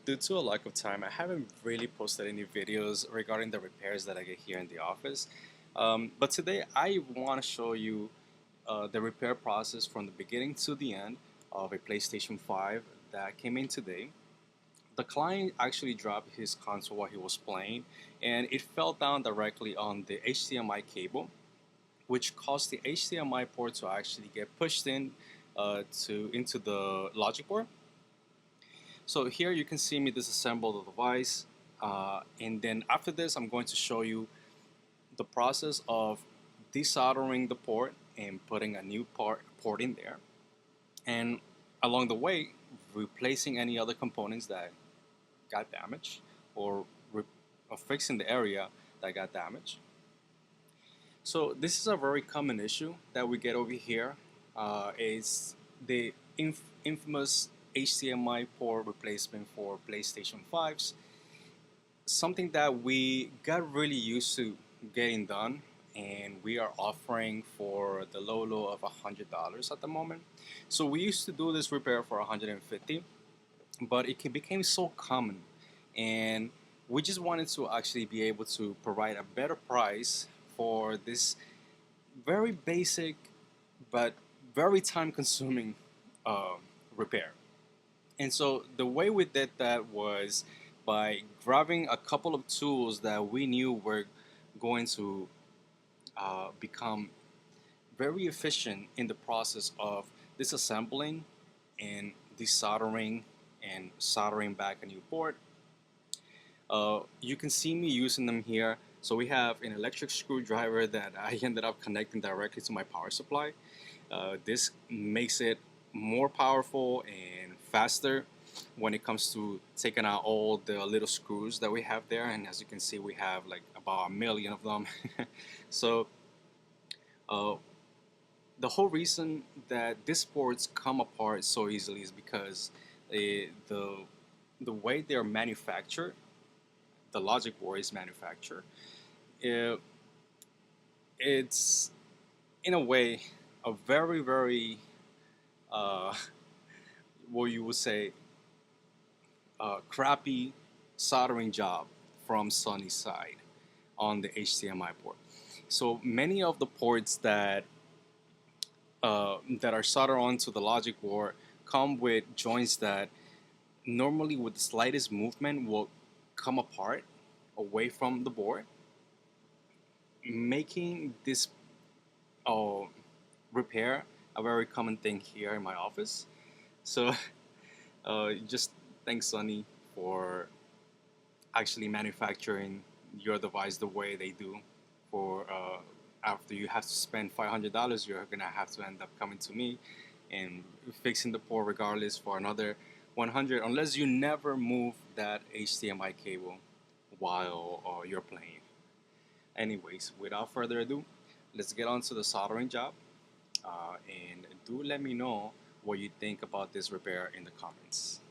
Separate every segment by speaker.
Speaker 1: Due to a lack of time, I haven't really posted any videos regarding the repairs that I get here in the office. But today I want to show you the repair process from the beginning to the end of a PlayStation 5 that came in today. The client actually dropped his console while he was playing, and it fell down directly on the HDMI cable, which caused the HDMI port to actually get pushed in into the logic board. So here you can see me disassemble the device, and then after this I'm going to show you the process of desoldering the port and putting a new port in there, and along the way replacing any other components that got damaged, or, or fixing the area that got damaged. So this is a very common issue that we get over here. Is the infamous HDMI port replacement for PlayStation 5s. Something that we got really used to getting done, and we are offering for the low of $100 at the moment. So we used to do this repair for $150, but it became so common, and we just wanted to actually be able to provide a better price for this very basic but very time consuming repair. And so the way we did that was by grabbing a couple of tools that we knew were going to become very efficient in the process of disassembling and desoldering and soldering back a new port. You can see me using them here. So we have an electric screwdriver that I ended up connecting directly to my power supply. This makes it more powerful and faster when it comes to taking out all the little screws that we have there, and as you can see we have like about 1,000,000 of them. So the whole reason that these ports come apart so easily is because the way they're manufactured, the logic board is manufactured, it's in a way a very what you would say crappy soldering job from Sony's side on the HDMI port. So many of the ports that are soldered onto the logic board come with joints that normally with the slightest movement will come apart away from the board, making this repair a very common thing here in my office. So just thanks Sony for actually manufacturing your device the way they do. For after you have to spend $500, you're gonna have to end up coming to me and fixing the port regardless for another 100, unless you never move that HDMI cable while you're playing. Anyways, without further ado, let's get on to the soldering job, and do let me know what you think about this repair in the comments.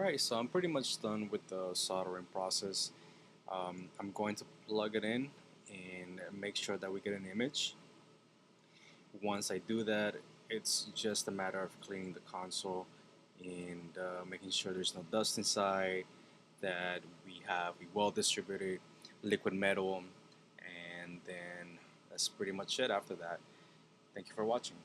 Speaker 1: Alright, so I'm pretty much done with the soldering process. I'm going to plug it in and make sure that we get an image. Once I do that, it's just a matter of cleaning the console and making sure there's no dust inside, that we have a well distributed liquid metal, and then that's pretty much it after that. Thank you for watching.